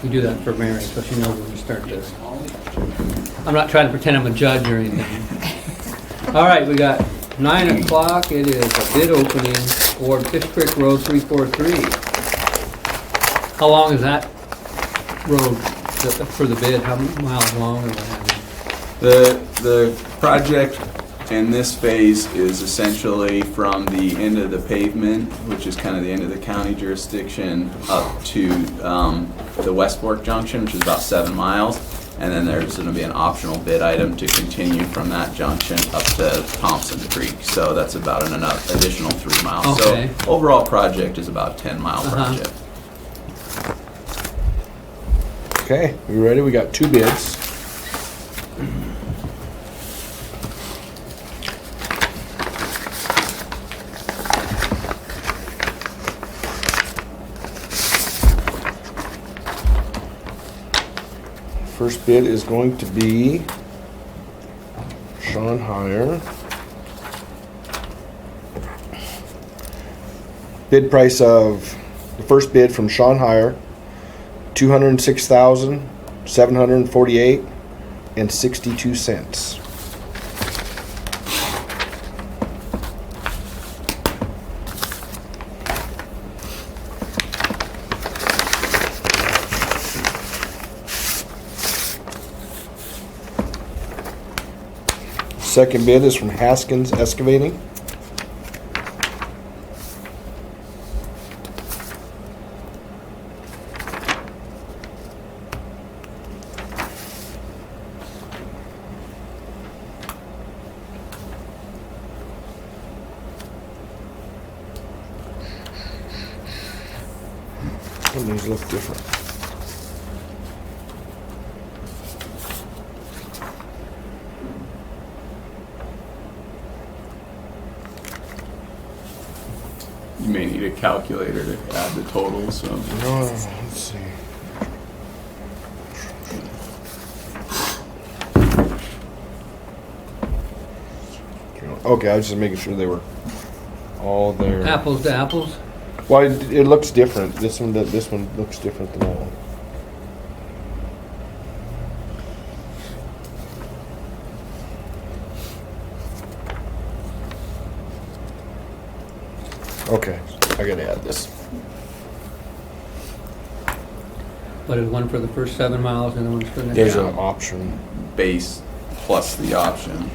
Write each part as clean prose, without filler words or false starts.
We do that for Mary, so she knows when to start this. I'm not trying to pretend I'm a judge or anything. All right, we got 9 o'clock. It is a bid opening for Fish Creek Road 343. How long is that road for the bid? How many miles long or what have you? The project in this phase is essentially from the end of the pavement, which is kind of the end of the county jurisdiction, up to the West Fork Junction, which is about 7 miles. And then there's going to be an optional bid item to continue from that junction up to Thompson Creek. So that's about an additional 3 miles. Okay. So overall project is about a 10-mile project. Okay, we ready? We got 2 bids. First bid is going to be Sean Heyer. Bid price of the first bid from Sean Heyer, $206,748.62. Second bid is from Haskins Excavating. Some of these look different. You may need a calculator to add the totals. So. Let's see. Okay, I was just making sure they were all there. Apples to apples? Well, it looks different. This one looks different than that one. Okay, I gotta add this. But is one for the first 7 miles and the one's for the next? There's an option. Base plus the option.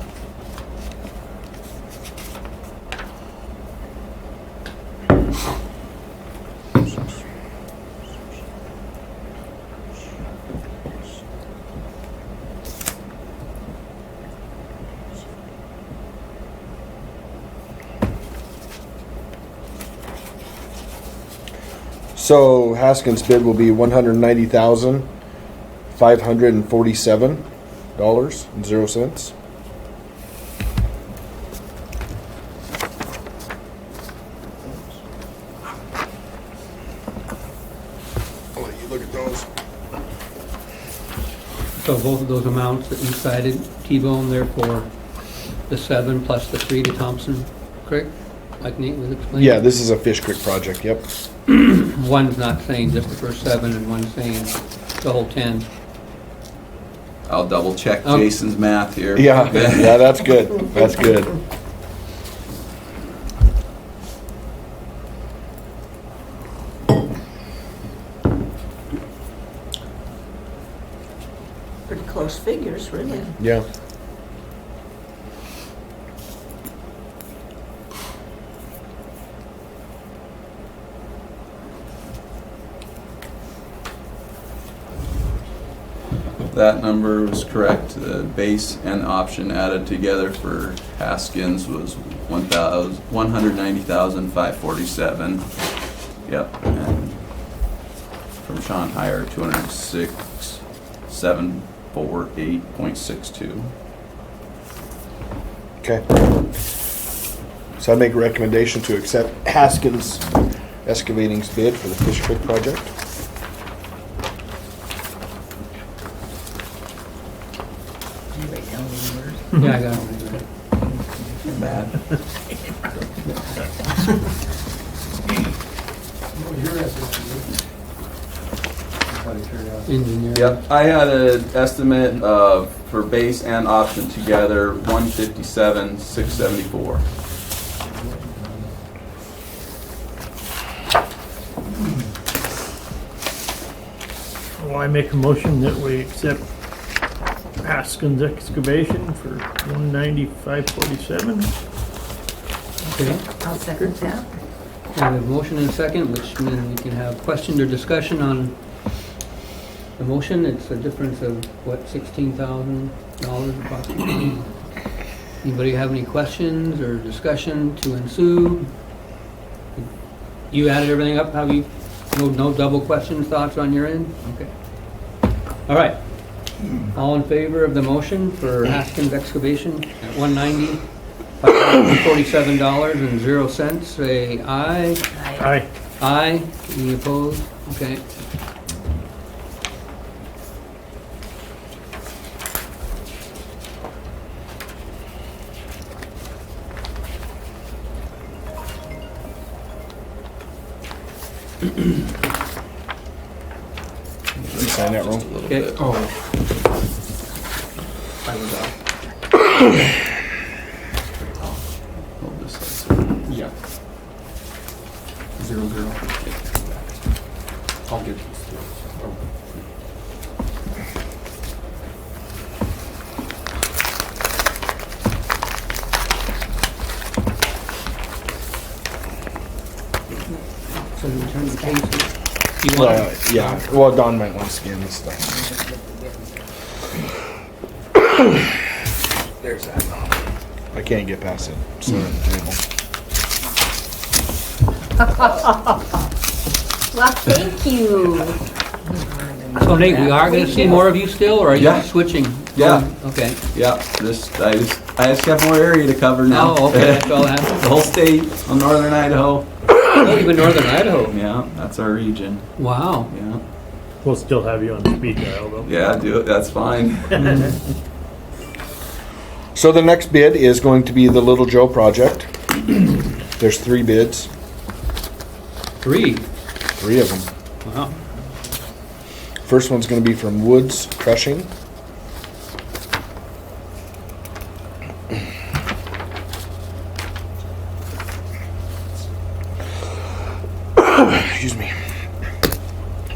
So Haskins' bid will be $190,547.00. I'll let you look at those. So both of those amounts that you cited, T-bone there for the 7 plus the 3 to Thompson Creek, like Nate was explaining? Yeah, this is a Fish Creek project. Yep. One's not saying just the first 7 and one's saying the whole 10. I'll double check Okay. Jason's math here. Yeah, yeah, that's good. That's good. Pretty close figures, really. Yeah. That number was correct. The base and option added together for Haskins was $190,547. Yep. And from Sean Heyer, 206,748.62. Okay. So I make a recommendation to accept Haskins Excavating's bid for the Fish Creek project. Yeah, I got it. Bad. engineer. Yep, I had an estimate of, for base and option together, 157,674. Well, I make a motion that we accept Haskins excavation for $195.47. Okay. I'll second that. We have a motion and a second, which means we can have questions or discussion on the motion. It's a difference of, what, $16,000 approximately? Anybody have any questions or discussion to ensue? You added everything up, have you? No double questions, thoughts on your end? Okay. All right. All in favor of the motion for Haskins excavation at $190,547.00, say aye. Aye. Aye. Any opposed? Okay. Sign that wrong. Okay. Hold this up. Yeah. 0, 0. I'll get this to you. Oh. So you turn the case. You want it? Yeah, well, Don might want to scan this stuff. There's that. I can't get past it. It's on the Well, thank you. So Nate, we are gonna see more of you still, or are you Yeah. switching? Yeah. Okay. Yeah, I just have more area to cover now. Oh, okay, that's all that happens. The whole state of northern Idaho. Oh, even northern Idaho. Yeah, that's our region. Wow. Yeah. We'll still have you on speed dial though. Yeah, do it. That's fine. So the next bid is going to be the Little Joe project. There's 3 bids, 3. 3 of them. Wow. First one's going to be from Woods Crushing. Excuse me.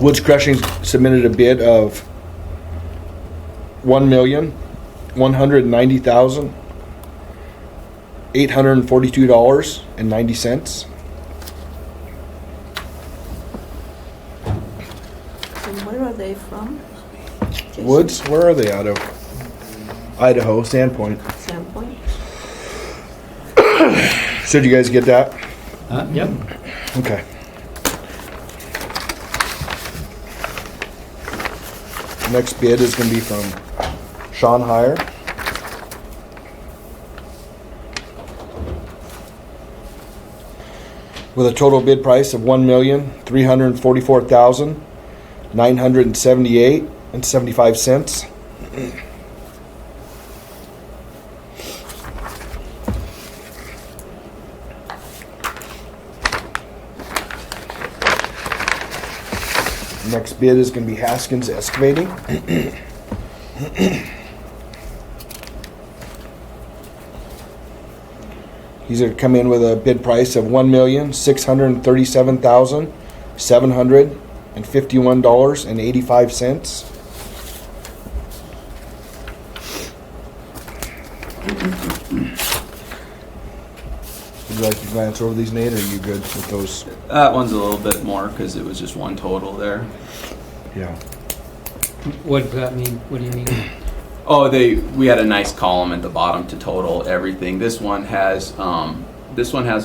Woods Crushing submitted a bid of $1,190,842.90. And where are they from? Jason? Woods, where are they out of? Idaho, Sandpoint. Sandpoint? So did you guys get that? Yep. Okay. Next bid is going to be from Sean Heyer. With a total bid price of $1,344,978.75. Next bid is going to be Haskins Excavating. He's going to come in with a bid price of $1,637,751.85. Would you like to glance over these, Nate, or are you good with those? That one's a little bit more because it was just one total there. Yeah. What does that mean? What do you mean? Oh, we had a nice column at the bottom to total everything. This one has a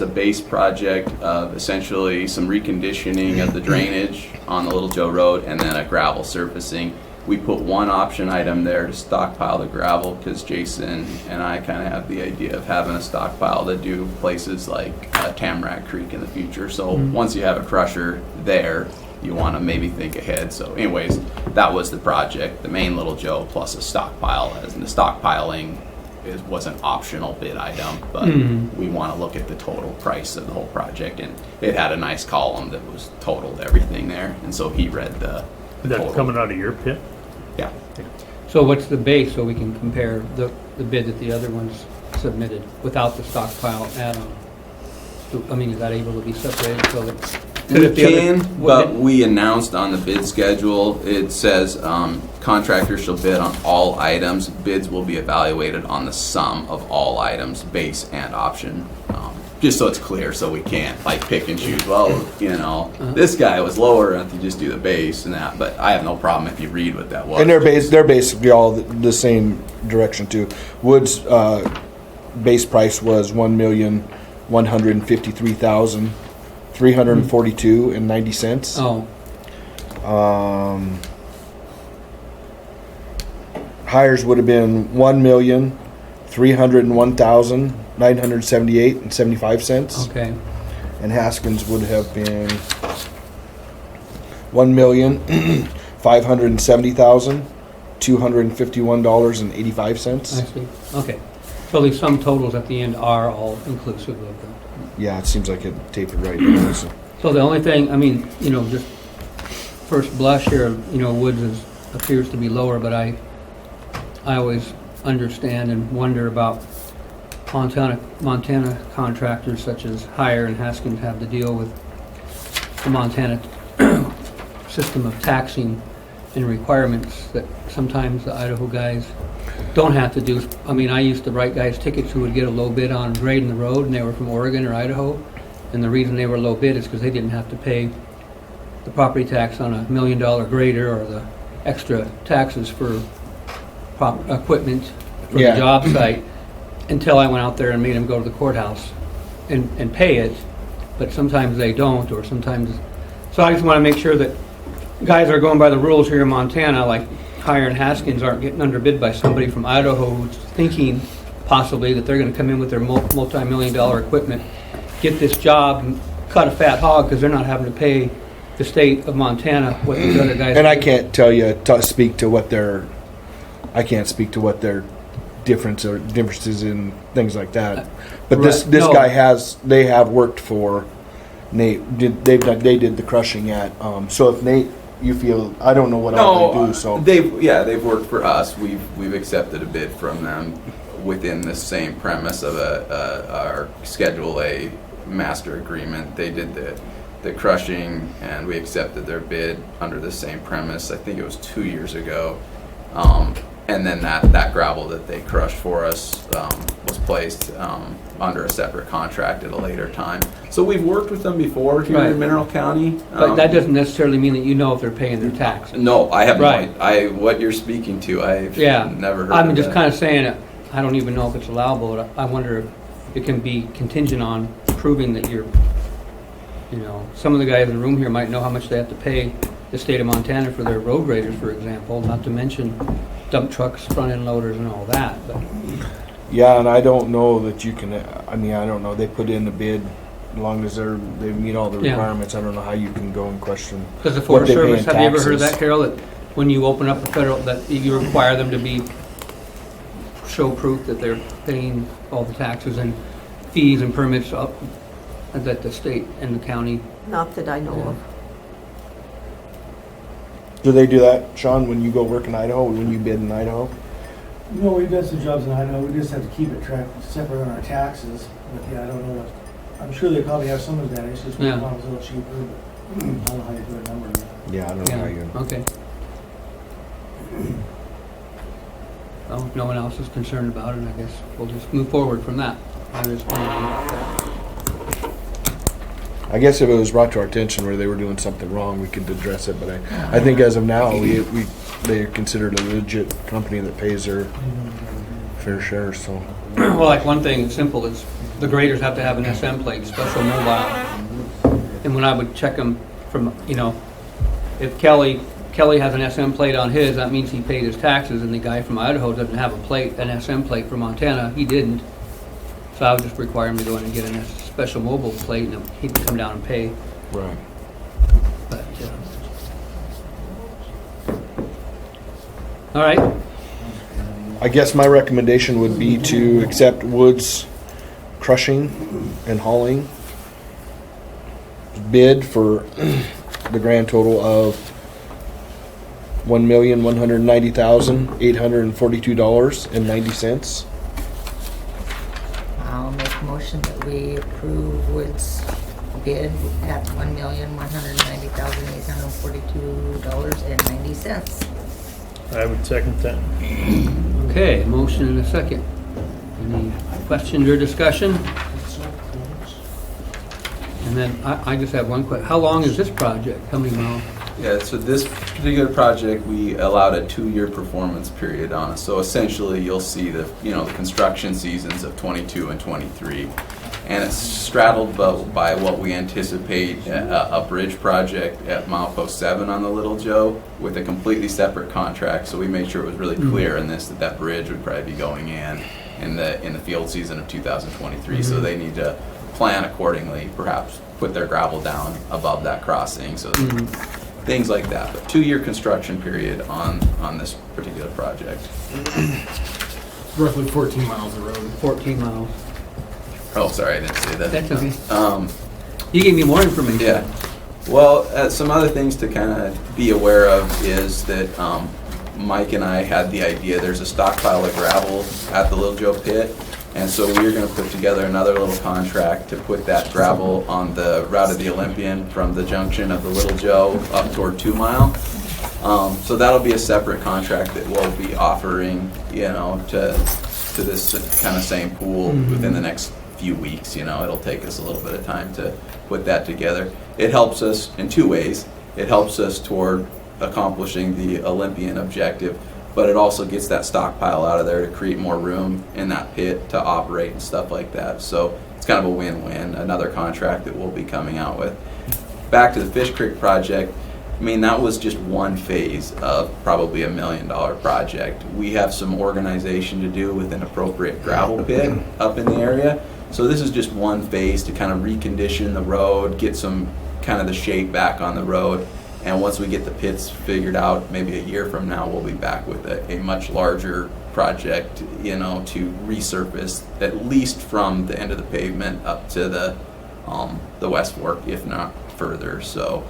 base project of essentially some reconditioning of the drainage on the Little Joe Road and then a gravel surfacing. We put one option item there to stockpile the gravel because Jason and I kind of have the idea of having a stockpile to do places like Tamarack Creek in the future. So once you have a crusher there, you want to maybe think ahead. So anyways, that was the project, the main Little Joe plus a stockpile. And the stockpiling was an optional bid item, but we want to look at the total price of the whole project. And it had a nice column that was totaled everything there. And so he read the That's total. coming out of your pit? Yeah. So what's the base, so we can compare the bid that the other ones submitted without the stockpile add-on? I mean, is that able to be separated so that? 'cause We if the other- can, but we announced on the bid schedule, it says contractors shall bid on all items. Bids will be evaluated on the sum of all items, base and option. Just so it's clear, so we can't like pick and choose, well, this guy was lower, and you just do the base and that, but I have no problem if you read what that was. And they're basically all the same direction too. Wood's base price was $1,153,342.90. Oh, Hires would have been $1,301,978.75, okay. and Haskins would have been $1,570,251.85. I see, okay. So the sum totals at the end are all inclusive of them. Yeah, it seems like it tapered right down. So. So the only thing, I mean, just first blush here, Woods appears to be lower, but I always understand and wonder about Montana contractors such as Hire and Haskins have to deal with the Montana system of taxing and requirements that sometimes the Idaho guys don't have to do. I mean, I used to write guys tickets who would get a low bid on grading the road, and they were from Oregon or Idaho, and the reason they were low bid is because they didn't have to pay the property tax on $1 million grader or the extra taxes for equipment for Yeah. the job site until I went out there and made them go to the courthouse and pay it, but sometimes they don't, or sometimes. So I just want to make sure that guys are going by the rules here in Montana, like Hire and Haskins aren't getting underbid by somebody from Idaho who's thinking possibly that they're going to come in with their multi-million-dollar equipment, get this job, and cut a fat hog because they're not having to pay the state of Montana what the other guys. And I can't tell you speak to what their differences in things like that. But this No. guy they have worked for Nate. They did the crushing at. So if Nate, you feel, I don't know what all they do. So they've worked for us. We've accepted a bid from them within the same premise of our Schedule A master agreement. They did the crushing, and we accepted their bid under the same premise. I think it was 2 years ago. And then that gravel that they crushed for us was placed under a separate contract at a later time. So we've worked with them before here Right. in Mineral County. But that doesn't necessarily mean that you know if they're paying their tax. No, I have Right. what you're speaking to, I've Yeah. never heard I'm of just that. kind of saying it. I don't even know if it's allowable. But I wonder if it can be contingent on proving that you're, some of the guys in the room here might know how much they have to pay the state of Montana for their road graders, for example, not to mention dump trucks, front end loaders and all that. But yeah, and I don't know that you can. I mean, I don't know. They put in the bid as long as they meet all the Yeah. requirements. I don't know how you can go and question. because the What Forest they pay in Service, have you ever heard of taxes. that, Carol, that when you open up a federal, that you require them to show proof that they're paying all the taxes and fees and permits up that the state and the county. Not that I know of. Do they do that, Sean, when you go work in Idaho? When you bid in Idaho? No, we've done some jobs in Idaho, we just have to keep it tracked separate on our taxes, but yeah, I don't know what, I'm sure they probably have some of that, it's just we Yeah. thought it was a little cheaper, but I don't know how you put a number on it. Yeah, I don't know how you. Okay. Well, if no one else is concerned about it, I guess we'll just move forward from that. I just wanted to know that. I guess if it was brought to our attention where they were doing something wrong, we could address it. But I think as of now, they're considered a legit company that pays their fair share. So Well, like one thing simple is the graders have to have an SM plate, special mobile. And when I would check them from, if Kelly has an SM plate on his, that means he paid his taxes, and the guy from Idaho doesn't have an SM plate for Montana. He didn't. So I would just require him to go in and get a special mobile plate, and he'd come down and pay. right. But, all right. I guess my recommendation would be to accept Wood's crushing and hauling bid for the grand total of $1,190,842.90. I'll make a motion that we approve Wood's bid at $1,190,842.90. I would second that. Okay, motion and a second. Any questions or discussion? And then I just have one question. How long is this project? How many miles? Yeah, so this particular project, we allowed a 2-year performance period on it. So essentially, you'll see the construction seasons of 22 and 23. And it's straddled by what we anticipate a bridge project at milepost 7 on the Little Joe with a completely separate contract. So we made sure it was really clear in this that bridge would probably be going in the field season of 2023. So they need to plan accordingly, perhaps put their gravel down above that crossing. So things like that. But 2-year construction period on this particular project. Roughly 14 miles of road. 14 miles. Oh, sorry, I didn't say that. That's okay. You gave me more information. Yeah. Well, some other things to kind of be aware of is that Mike and I had the idea there's a stockpile of gravel at the Little Joe pit, and so we were going to put together another little contract to put that gravel on the route of the Olympian from the junction of the Little Joe up toward 2 Mile. So that'll be a separate contract that we'll be offering, to this kind of same pool within the next few weeks. It'll take us a little bit of time to put that together. It helps us in 2 ways. It helps us toward accomplishing the Olympian objective, but it also gets that stockpile out of there to create more room in that pit to operate and stuff like that. So it's kind of a win-win, another contract that we'll be coming out with. Back to the Fish Creek project, that was just one phase of probably $1 million project. We have some organization to do with an appropriate gravel pit up in the area. So this is just one phase to kind of recondition the road, get some kind of the shape back on the road. And once we get the pits figured out, maybe a year from now, we'll be back with a much larger project, to resurface at least from the end of the pavement up to the West Fork, if not further. So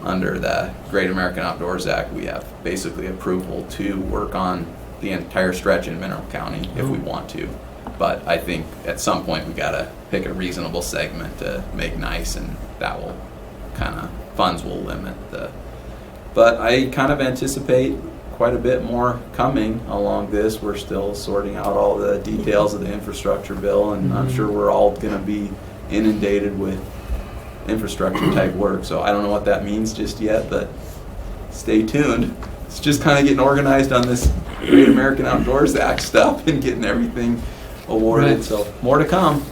under the Great American Outdoors Act, we have basically approval to work on the entire stretch in Mineral County if we want to. But I think at some point we gotta pick a reasonable segment to make nice, and that will funds will limit but I kind of anticipate quite a bit more coming along this. We're still sorting out all the details of the infrastructure bill, and I'm sure we're all gonna be inundated with infrastructure type work. So I don't know what that means just yet, but stay tuned. It's just kind of getting organized on this Great American Outdoors Act stuff and getting everything awarded. Right. So more to come.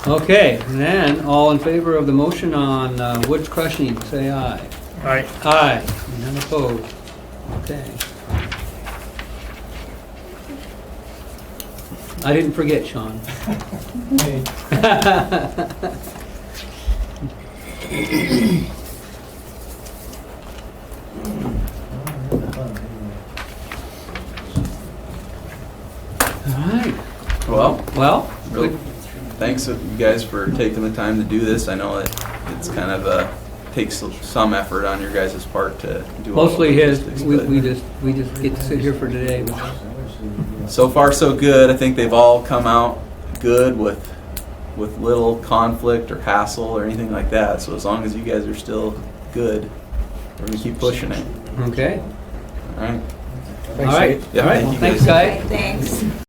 Okay, and then all in favor of the motion on Woods crushing, say aye. Aye. Aye. None opposed. Okay. I didn't forget, Sean. All right. Well, Really, thanks you guys for taking the time to do this. I know it's kind of takes some effort on your guys' part to do all the mostly his. logistics, We but just get to sit here for today. so far so good. I think they've all come out good with little conflict or hassle or anything like that. So as long as you guys are still good, we're gonna keep pushing it. Okay. All right. All right. Yeah, All right. thank you Thanks, guys. guys. Thanks.